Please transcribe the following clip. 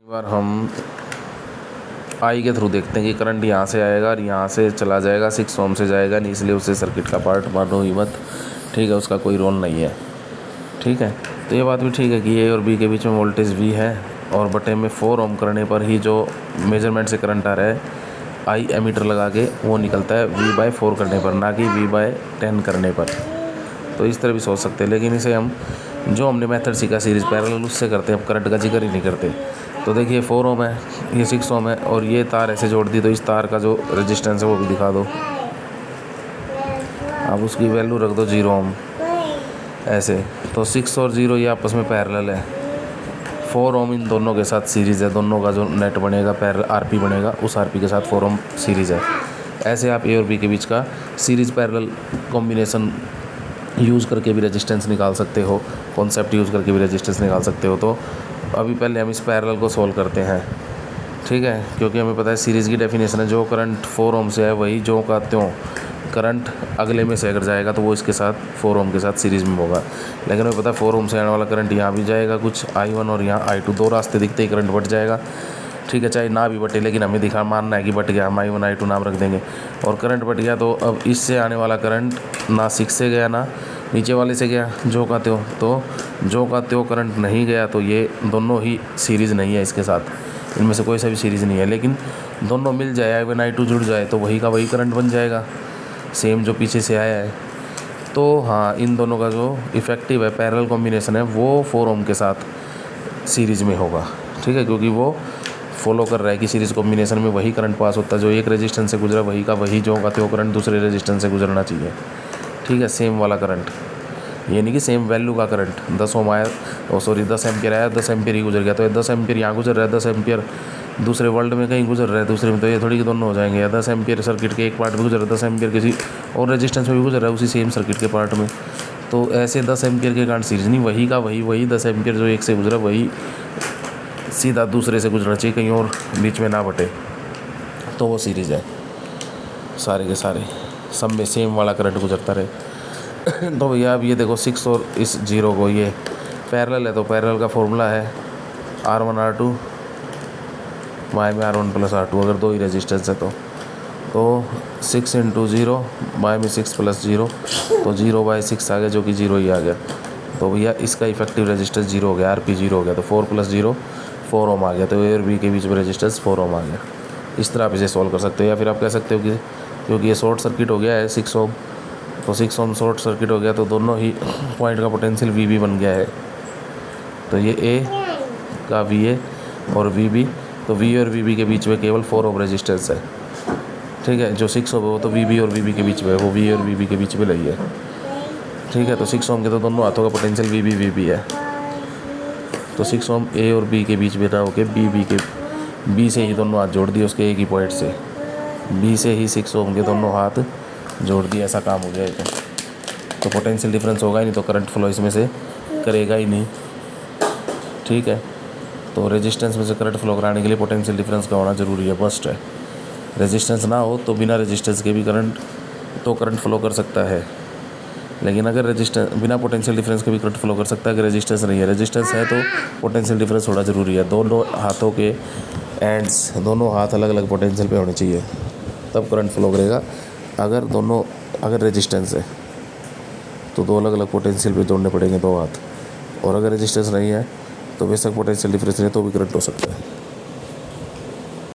बार हम आई के थ्रू देखते हैं कि करंट यहाँ से आएगा और यहाँ से चला जाएगा, 6 ओम से जाएगा नहीं, इसलिए उसे सर्किट का पार्ट मानो ही मत। ठीक है, उसका कोई रोल नहीं है। ठीक है, तो ये बात भी ठीक है कि ए और बी के बीच में वोल्टेज वी है और बटे में 4 ओम करने पर ही जो मेजरमेंट से करंट आ रहा है आई एमीटर लगा के वो निकलता है V/4 करने पर, ना कि V/10 करने पर। तो इस तरह भी सोच सकते हैं, लेकिन इसे हम जो हमने मेथड सीखा सीरीज़ पैरेलल उससे करते हैं, अब करंट का जिक्र ही नहीं करते। तो देखिए 4 ओम है, ये 6 ओम है और ये तार ऐसे जोड़ दी, तो इस तार का जो रेजिस्टेंस है वो भी दिखा दो। अब उसकी वैल्यू रख दो 0 ओम ऐसे। तो 6 और 0 ये आपस में पैरेलल है। 4 ओम इन दोनों के साथ सीरीज़ है, दोनों का जो नेट बनेगा पैरेलल आरपी बनेगा, उस आरपी के साथ 4 ओम सीरीज़ है। ऐसे आप ए और बी के बीच का सीरीज़ पैरेलल कॉम्बिनेशन यूज़ करके भी रेजिस्टेंस निकाल सकते हो, कॉन्सेप्ट यूज़ करके भी रेजिस्टेंस निकाल सकते हो। तो अभी पहले हम इस पैरेलल को सोल्व करते हैं। ठीक है, क्योंकि हमें पता है सीरीज़ की डेफिनेशन है, जो करंट 4 ओम से है वही जो का त्यों करंट अगले में से अगर जाएगा तो वो इसके साथ 4 ओम के साथ सीरीज़ में होगा। लेकिन हमें पता है 4 ओम से आने वाला करंट यहाँ भी जाएगा, कुछ I1 और यहाँ I2, दो रास्ते दिखते ही करंट बढ़ जाएगा। ठीक है, चाहे ना भी बटे, लेकिन हमें दिखा मानना है कि बट गया, हम I1 I2 नाम रख देंगे और करंट बढ़ गया। तो अब इससे आने वाला करंट ना 6 से गया ना नीचे वाले से गया, जो का त्यों। तो जो का त्यों करंट नहीं गया, तो ये दोनों ही सीरीज़ नहीं है इसके साथ, इनमें से कोई सा भी सीरीज़ नहीं है। लेकिन दोनों मिल जाए, I1 I2 जुड़ जाए तो वही का वही करंट बन जाएगा, सेम जो पीछे से आया है। तो हाँ, इन दोनों का जो इफ़ेक्टिव है पैरेलल कॉम्बिनेशन है वो 4 ओम के साथ सीरीज़ में होगा। ठीक है, क्योंकि वो फॉलो कर रहा है कि सीरीज़ कॉम्बिनेशन में वही करंट पास होता है, जो एक रेजिस्टेंस से गुजरा वही का वही जो का त्यो करंट दूसरे रेजिस्टेंस से गुजरना चाहिए। ठीक है, सेम वाला करंट, ये नहीं कि सेम वैल्यू का करंट। 10 ओम आया, 10 एम्पियर आया, 10 एम्पियर ही गुजर गया, तो 10 एम्पियर यहाँ गुजर रहा है, 10 एम्पियर दूसरे वर्ल्ड में कहीं गुजर रहा है दूसरे में, तो ये थोड़ी कि दोनों हो जाएंगे। या 10 एम्पियर सर्किट के एक पार्ट में गुजर रहा है, 10 एम्पियर किसी और रेजिस्टेंस में भी गुजर रहा है उसी सेम सर्किट के पार्ट में। तो ऐसे 10 एम्पियर के कारण सीरीज नहीं, वही का वही 10 एम्पियर जो एक से गुजरा वही सीधा दूसरे से गुजरना चाहिए, कहीं और बीच में ना बटे, तो वो सीरीज़ है। सारे के सारे सब में सेम वाला करंट गुजरता रहे। तो भैया अब ये देखो 6 और इस 0 को, ये पैरेलल है, तो पैरेलल का फॉर्मूला है R1 R2 बाय में R1 + R2, अगर दो ही रेजिस्टेंस है तो 6 × 0 बाय में 6 + 0, तो 0/6 आ गया, जो कि 0 ही आ गया। तो भैया इसका इफेक्टिव रेजिस्टेंस 0 हो गया, RP 0 हो गया, तो 4 + 0 4 ओम आ गया। तो ए और बी के बीच में रेजिस्टेंस 4 ओम आ गया। इस तरह आप इसे सॉल्व कर सकते हो, या फिर आप कह सकते हो कि क्योंकि ये शॉर्ट सर्किट हो गया है 6 ओम, तो 6 ओम शॉर्ट सर्किट हो गया, तो दोनों ही पॉइंट का पोटेंशियल VB बन गया है। तो ये ए का VA और VB, तो V और VB के बीच में केवल 4 ओम रेजिस्टेंस है। ठीक है, जो 6 ओम है वो तो VB और VB के बीच में है, वो V और VB के बीच में नहीं है। ठीक है, तो 6 ओम के तो दोनों हाथों का पोटेंशियल VB है, तो 6 ओम ए और बी के बीच में ना होके बी से ही दोनों हाथ जोड़ दिए, उसके एक ही पॉइंट से बी से ही 6 ओम के दोनों हाथ जोड़ दिए, ऐसा काम हो जाएगा। तो पोटेंशियल डिफरेंस होगा ही नहीं, तो करंट फ्लो इसमें से करेगा ही नहीं। ठीक है, तो रेजिस्टेंस में से करंट फ्लो कराने के लिए पोटेंशियल डिफरेंस का होना ज़रूरी है, मस्ट है। रेजिस्टेंस ना हो तो बिना रेजिस्टेंस के भी करंट फ्लो कर सकता है, लेकिन अगर रेजिस्टेंस बिना पोटेंशियल डिफरेंस के भी करंट फ्लो कर सकता है। अगर रेजिस्टेंस नहीं है, रेजिस्टेंस है तो पोटेंशियल डिफरेंस होना ज़रूरी है। दोनों हाथों के एंड्स, दोनों हाथ अलग अलग पोटेंशियल पे होने चाहिए, तब करंट फ्लो करेगा। अगर रेजिस्टेंस है तो दो अलग अलग पोटेंशियल पे जोड़ने पड़ेंगे दो हाथ, और अगर रेजिस्टेंस नहीं है तो बेशक पोटेंशियल डिफरेंस नहीं है तो भी करंट हो सकता है।